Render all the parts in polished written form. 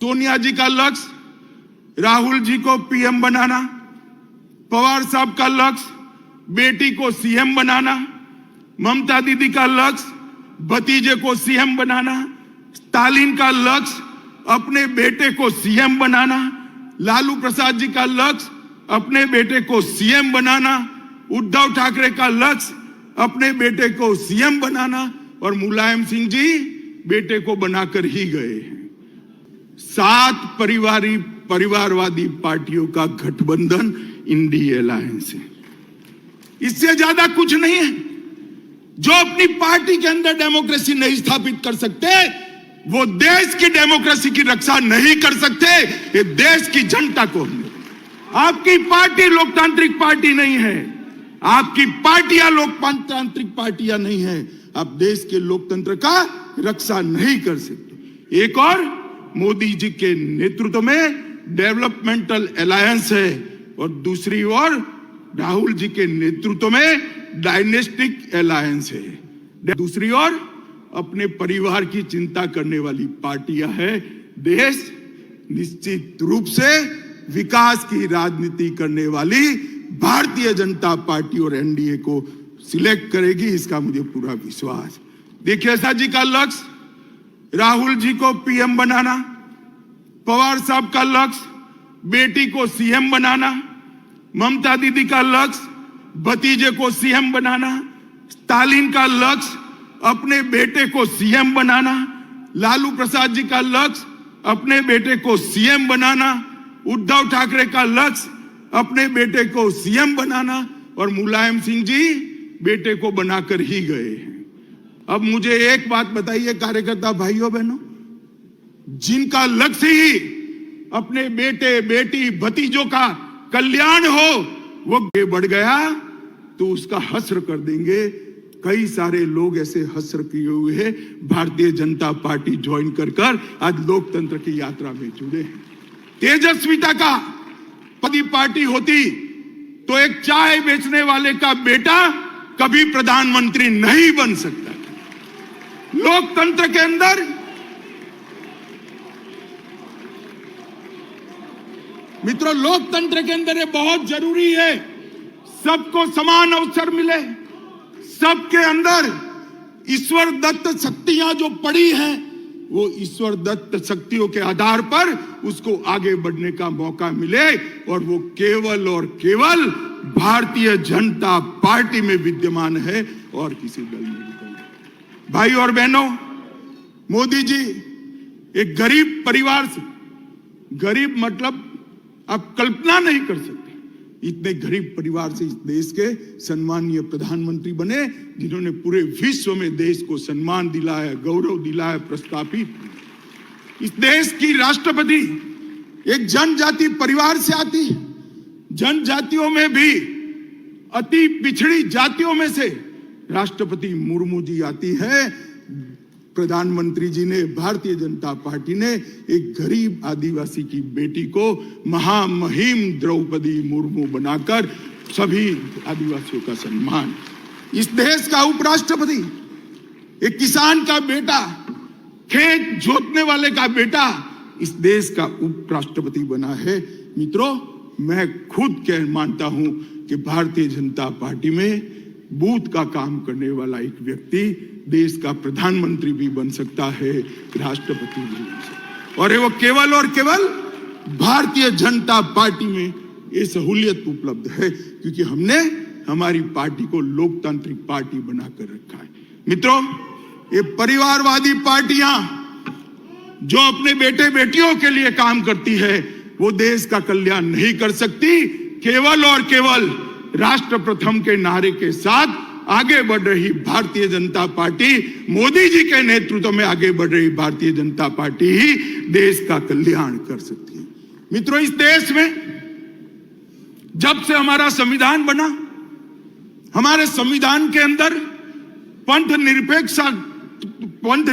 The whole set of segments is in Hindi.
सोनिया जी का लक्ष्य राहुल जी को पीएम बनाना, पवार साहब का लक्ष्य बेटी को सीएम बनाना, ममता दीदी का लक्ष्य भतीजे को सीएम बनाना, स्टालिन का लक्ष्य अपने बेटे को सीएम बनाना, लालू प्रसाद जी का लक्ष्य अपने बेटे को सीएम बनाना, उद्धव ठाकरे का लक्ष्य अपने बेटे को सीएम बनाना और मुलायम सिंह जी बेटे को बनाकर ही गए हैं। 7 परिवारवादी पार्टियों का गठबंधन इंडी अलायंस है। इससे ज्यादा कुछ नहीं है। जो अपनी पार्टी के अंदर डेमोक्रेसी नहीं स्थापित कर सकते, वो देश की डेमोक्रेसी की रक्षा नहीं कर सकते। ये देश की जनता को, आपकी पार्टी लोकतांत्रिक पार्टी नहीं है, आपकी पार्टियां लोकतांत्रिक पार्टियां नहीं है। आप देश के लोकतंत्र का रक्षा नहीं कर सकते। एक और मोदी जी के नेतृत्व में डेवलपमेंटल अलायंस है और दूसरी ओर राहुल जी के नेतृत्व में डायनेस्टिक अलायंस है। दूसरी ओर अपने परिवार की चिंता करने वाली पार्टियां है। देश निश्चित रूप से विकास की राजनीति करने वाली भारतीय जनता पार्टी और एनडीए को सिलेक्ट करेगी, इसका मुझे पूरा विश्वास। देखिए, शाह जी का लक्ष्य राहुल जी को पीएम बनाना, पवार साहब का लक्ष्य बेटी को सीएम बनाना, ममता दीदी का लक्ष्य भतीजे को सीएम बनाना, स्टालिन का लक्ष्य अपने बेटे को सीएम बनाना, लालू प्रसाद जी का लक्ष्य अपने बेटे को सीएम बनाना, उद्धव ठाकरे का लक्ष्य अपने बेटे को सीएम बनाना और मुलायम सिंह जी बेटे को बनाकर ही गए हैं। अब मुझे एक बात बताइए कार्यकर्ता भाइयों बहनों, जिनका लक्ष्य ही अपने बेटे बेटी भतीजों का कल्याण हो, वो आगे बढ़ गया तो उसका हस्र कर देंगे। कई सारे लोग ऐसे हस्र किए हुए हैं, भारतीय जनता पार्टी ज्वाइन कर आज लोकतंत्र की यात्रा में जुड़े हैं। तेजस्विता का पति पार्टी होती तो एक चाय बेचने वाले का बेटा कभी प्रधानमंत्री नहीं बन सकता। लोकतंत्र के अंदर मित्रों, लोकतंत्र के अंदर ये बहुत जरूरी है, सबको समान अवसर मिले, सबके अंदर ईश्वर दत्त शक्तियां जो पड़ी हैं, वो ईश्वर दत्त शक्तियों के आधार पर उसको आगे बढ़ने का मौका मिले और वो केवल और केवल भारतीय जनता पार्टी में विद्यमान है और किसी दल में नहीं। भाई और बहनों, मोदी जी एक गरीब परिवार से, गरीब मतलब आप कल्पना नहीं कर सकते, इतने गरीब परिवार से इस देश के सम्मानीय प्रधानमंत्री बने, जिन्होंने पूरे विश्व में देश को सम्मान दिलाया, गौरव दिलाया, प्रस्थापित। इस देश की राष्ट्रपति एक जनजाति परिवार से आती है। जनजातियों में भी अति पिछड़ी जातियों में से राष्ट्रपति मुर्मू जी आती है। प्रधानमंत्री जी ने, भारतीय जनता पार्टी ने एक गरीब आदिवासी की बेटी को महामहिम द्रौपदी मुर्मू बनाकर सभी आदिवासियों का सम्मान। इस देश का उपराष्ट्रपति एक किसान का बेटा, खेत जोतने वाले का बेटा इस देश का उपराष्ट्रपति बना है। मित्रों, मैं खुद कह मानता हूं कि भारतीय जनता पार्टी में बूथ का काम करने वाला एक व्यक्ति देश का प्रधानमंत्री भी बन सकता है, राष्ट्रपति भी बन सकता है। और वो केवल और केवल भारतीय जनता पार्टी में ये सहूलियत उपलब्ध है क्योंकि हमने हमारी पार्टी को लोकतांत्रिक पार्टी बनाकर रखा है। मित्रों, ये परिवारवादी पार्टियां जो अपने बेटे बेटियों के लिए काम करती है, वो देश का कल्याण नहीं कर सकती। केवल और केवल राष्ट्र प्रथम के नारे के साथ आगे बढ़ रही भारतीय जनता पार्टी, मोदी जी के नेतृत्व में आगे बढ़ रही भारतीय जनता पार्टी ही देश का कल्याण कर सकती है। मित्रों, इस देश में जब से हमारा संविधान बना, हमारे संविधान के अंदर पंथ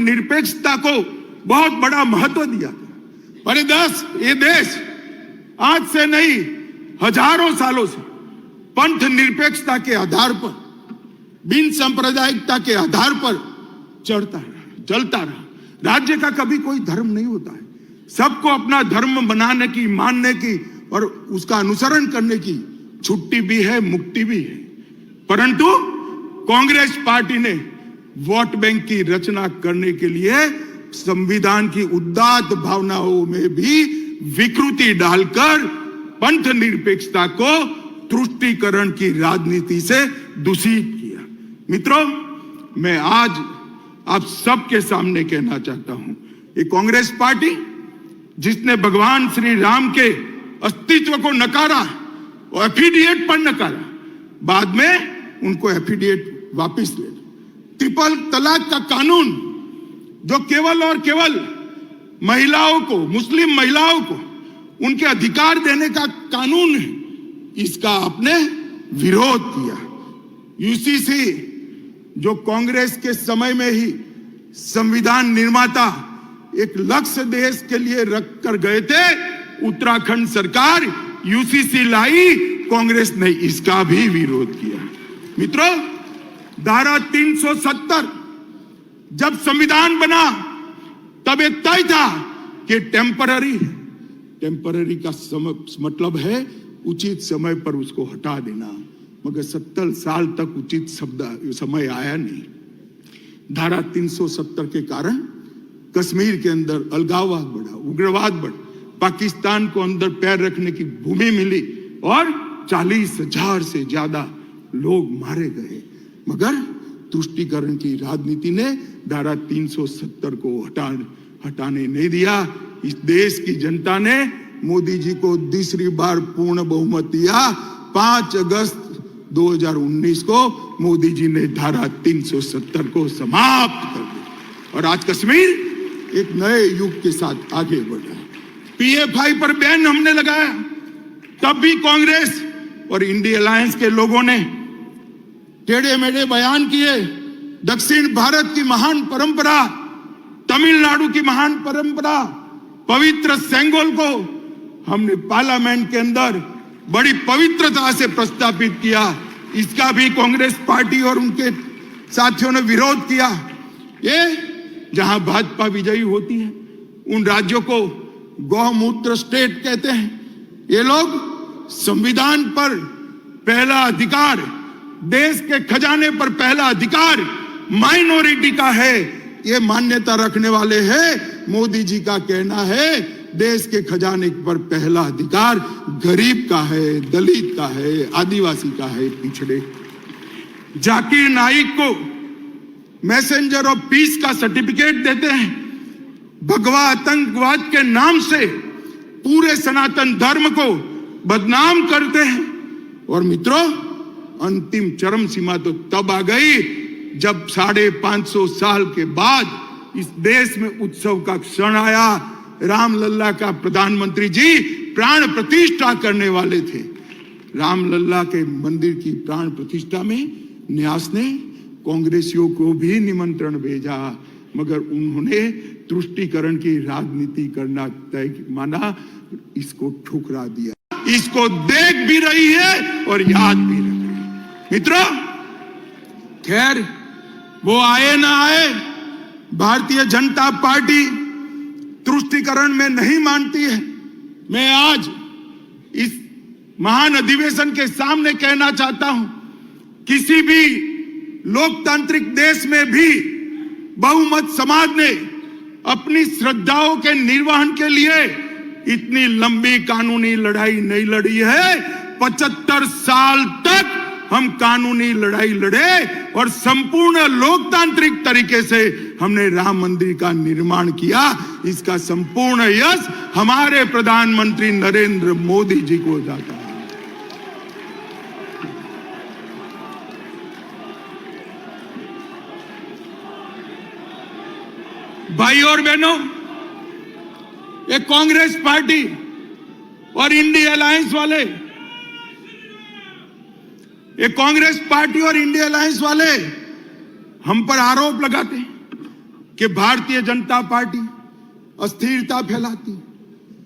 निरपेक्षता को बहुत बड़ा महत्व दिया गया। अरे ये देश आज से नहीं, हजारों सालों से पंथ निरपेक्षता के आधार पर, बिन सांप्रदायिकता के आधार पर चलता रहा। राज्य का कभी कोई धर्म नहीं होता है, सबको अपना धर्म बनाने की, मानने की और उसका अनुसरण करने की छुट्टी भी है, मुक्ति भी है। परंतु कांग्रेस पार्टी ने वोट बैंक की रचना करने के लिए संविधान की उदात्त भावनाओं में भी विकृति डालकर पंथ निरपेक्षता को तुष्टीकरण की राजनीति से दूषित किया। मित्रों, मैं आज आप सबके सामने कहना चाहता हूं, ये कांग्रेस पार्टी जिसने भगवान श्री राम के अस्तित्व को नकारा और एफिडेविट पर नकारा, बाद में उनको एफिडेविट वापस ले। ट्रिपल तलाक का कानून जो केवल और केवल महिलाओं को, मुस्लिम महिलाओं को उनके अधिकार देने का कानून है, इसका आपने विरोध किया। यूसीसी जो कांग्रेस के समय में ही संविधान निर्माता एक लक्ष्य देश के लिए रख कर गए थे, उत्तराखंड सरकार यूसीसी लाई, कांग्रेस ने इसका भी विरोध किया। मित्रों, धारा 370 जब संविधान बना तब ये तय था कि टेम्पररी का मतलब है उचित समय पर उसको हटा देना, मगर 70 साल तक उचित समय आया नहीं। धारा 370 के कारण कश्मीर के अंदर अलगाववाद बढ़ा, उग्रवाद बढ़ा, पाकिस्तान को अंदर पैर रखने की भूमि मिली और 40,000 से ज्यादा लोग मारे गए। मगर तुष्टीकरण की राजनीति ने धारा 370 को हटाने नहीं दिया। इस देश की जनता ने मोदी जी को दूसरी बार पूर्ण बहुमत दिया। 5 अगस्त 2019 को मोदी जी ने धारा 370 को समाप्त कर दिया और आज कश्मीर एक नए युग के साथ आगे बढ़ रहा है। पीएफआई पर बैन हमने लगाया, तब भी कांग्रेस और इंडिया अलायंस के लोगों ने टेढ़े मेढ़े बयान किए। दक्षिण भारत की महान परंपरा, तमिलनाडु की महान परंपरा, पवित्र सेंगोल को हमने पार्लियामेंट के अंदर बड़ी पवित्रता से प्रस्तावित किया। इसका भी कांग्रेस पार्टी और उनके साथियों ने विरोध किया। ये जहां भाजपा विजयी होती है उन राज्यों को गौमूत्र स्टेट कहते हैं। ये लोग संविधान पर पहला अधिकार, देश के खजाने पर पहला अधिकार माइनॉरिटी का है, ये मान्यता रखने वाले हैं। मोदी जी का कहना है देश के खजाने पर पहला अधिकार गरीब का है, दलित का है, आदिवासी का है, पिछड़े। जाकिर नाइक को मैसेंजर ऑफ पीस का सर्टिफिकेट देते हैं। भगवा आतंकवाद के नाम से पूरे सनातन धर्म को बदनाम करते हैं। और मित्रों, अंतिम चरम सीमा तो तब आ गई जब 550 साल के बाद इस देश में उत्सव का क्षण आया। रामलला का प्रधानमंत्री जी प्राण प्रतिष्ठा करने वाले थे। रामलला के मंदिर की प्राण प्रतिष्ठा में न्यास ने कांग्रेसियों को भी निमंत्रण भेजा, मगर उन्होंने तुष्टीकरण की राजनीति करना तय माना, इसको ठुकरा दिया। इसको देख भी रही है और याद भी रख रही है। मित्रों, खैर वो आए ना आए, भारतीय जनता पार्टी तुष्टीकरण में नहीं मानती है। मैं आज इस महान अधिवेशन के सामने कहना चाहता हूं, किसी भी लोकतांत्रिक देश में भी बहुमत समाज ने अपनी श्रद्धाओं के निर्वहन के लिए इतनी लंबी कानूनी लड़ाई नहीं लड़ी है। 75 साल तक हम कानूनी लड़ाई लड़े और संपूर्ण लोकतांत्रिक तरीके से हमने राम मंदिर का निर्माण किया। इसका संपूर्ण यश हमारे प्रधानमंत्री नरेंद्र मोदी जी को जाता है। भाई और बहनों, ये कांग्रेस पार्टी और इंडिया अलायंस वाले, ये कांग्रेस पार्टी और इंडिया अलायंस वाले हम पर आरोप लगाते हैं कि भारतीय जनता पार्टी अस्थिरता फैलाती।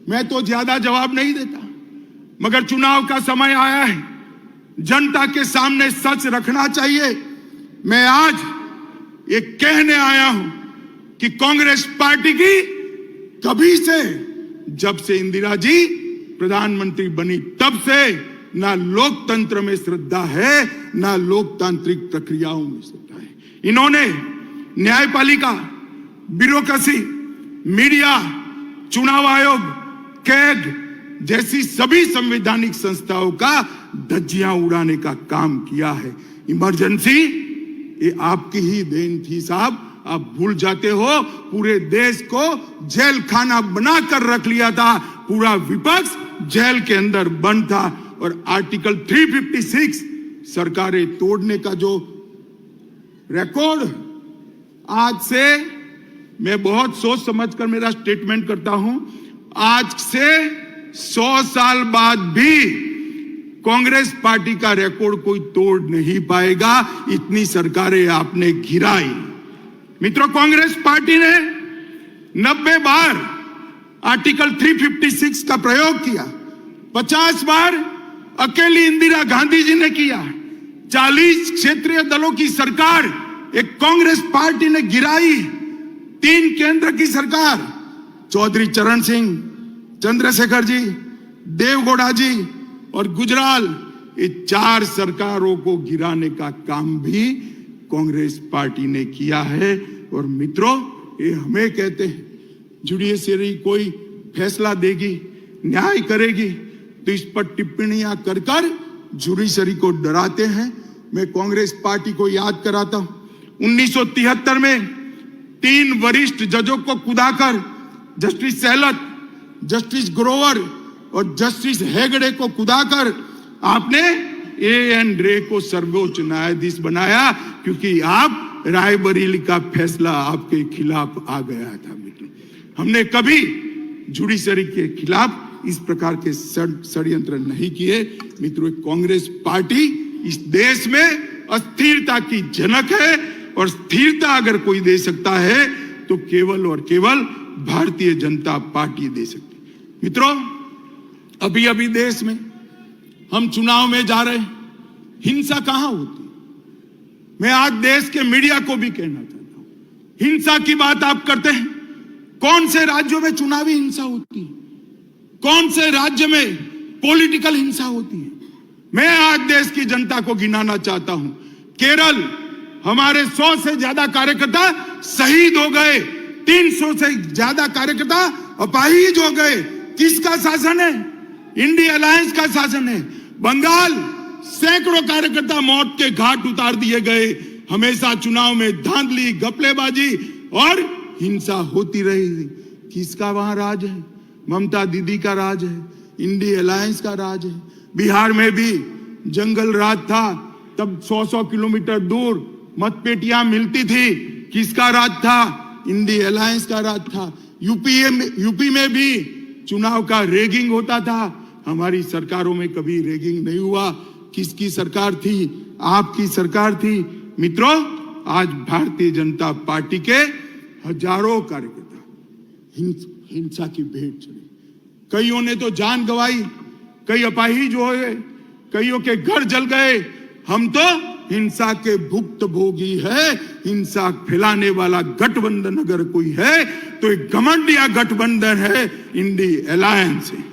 मैं तो ज्यादा जवाब नहीं देता, मगर चुनाव का समय आया है, जनता के सामने सच रखना चाहिए। मैं आज ये कहने आया हूं कि कांग्रेस पार्टी की कभी से जब से इंदिरा जी प्रधानमंत्री बनी तब से ना लोकतंत्र में श्रद्धा है, ना लोकतांत्रिक प्रक्रियाओं में श्रद्धा है। इन्होंने न्यायपालिका, ब्यूरोक्रेसी, मीडिया, चुनाव आयोग, कैग जैसी सभी संवैधानिक संस्थाओं का धज्जियां उड़ाने का काम किया है। इमरजेंसी ये आपकी ही देन थी साहब, आप भूल जाते हो। पूरे देश को जेल खाना बनाकर रख लिया था, पूरा विपक्ष जेल के अंदर बंद था। और आर्टिकल 356 सरकारें तोड़ने का जो रिकॉर्ड, आज से मैं बहुत सोच समझकर मेरा स्टेटमेंट करता हूं, आज से 100 साल बाद भी कांग्रेस पार्टी का रिकॉर्ड कोई तोड़ नहीं पाएगा, इतनी सरकारें आपने गिराई। मित्रों, कांग्रेस पार्टी ने 90 बार आर्टिकल 356 का प्रयोग किया, 50 बार अकेली इंदिरा गांधी जी ने किया। 40 क्षेत्रीय दलों की सरकार एक कांग्रेस पार्टी ने गिराई। 3 केंद्र की सरकार, चौधरी चरण सिंह, चंद्रशेखर जी, देवगौड़ा जी और गुजराल, ये 4 सरकारों को गिराने का काम भी कांग्रेस पार्टी ने किया है। और मित्रों, ये हमें कहते हैं जुडिशरी कोई फैसला देगी, न्याय करेगी, तो इस पर टिप्पणियां कर कर जुडिशरी को डराते हैं। मैं कांग्रेस पार्टी को याद कराता हूं, 1973 में 3 वरिष्ठ जजों को कुदाकर जस्टिस सेहलत, जस्टिस ग्रोवर और जस्टिस हेगड़े को कुदाकर आपने एएन रे को सर्वोच्च न्यायाधीश बनाया, क्योंकि आप रायबरेली का फैसला आपके खिलाफ आ गया था। मित्रों, हमने कभी जुडिशरी के खिलाफ इस प्रकार के षड्यंत्र नहीं किए। मित्रों, कांग्रेस पार्टी इस देश में अस्थिरता की जनक है, और स्थिरता अगर कोई दे सकता है तो केवल और केवल भारतीय जनता पार्टी दे सकती है। मित्रों, अभी अभी देश में हम चुनाव में जा रहे हैं, हिंसा कहां होती है? मैं आज देश के मीडिया को भी कहना चाहता हूं, हिंसा की बात आप करते हैं, कौन से राज्यों में चुनावी हिंसा होती है, कौन से राज्य में पॉलिटिकल हिंसा होती है? मैं आज देश की जनता को गिनाना चाहता हूं। केरल, हमारे 100 से ज्यादा कार्यकर्ता शहीद हो गए, 300 से ज्यादा कार्यकर्ता अपाहिज हो गए। किसका शासन है? इंडिया अलायंस का शासन है। बंगाल, सैकड़ों कार्यकर्ता मौत के घाट उतार दिए गए। हमेशा चुनाव में धांधली, घपलेबाजी और हिंसा होती रही। किसका वहां राज है? ममता दीदी का राज है, इंडिया अलायंस का राज है। बिहार में भी जंगल राज था, तब 100-100 किलोमीटर दूर मतपेटियां मिलती थी। किसका राज था? इंडिया अलायंस का राज था। यूपी में भी चुनाव का रेगिंग होता था, हमारी सरकारों में कभी रेगिंग नहीं हुआ। किसकी सरकार थी? आपकी सरकार थी। मित्रों, आज भारतीय जनता पार्टी के हजारों कार्यकर्ता हिंसा की भेंट चढ़े। कईयों ने तो जान गंवाई, कई अपाहिज हो गए, कईयों के घर जल गए। हम तो हिंसा के भुक्तभोगी है। हिंसा फैलाने वाला गठबंधन अगर कोई है तो एक घमंडिया गठबंधन है, इंडिया अलायंस है।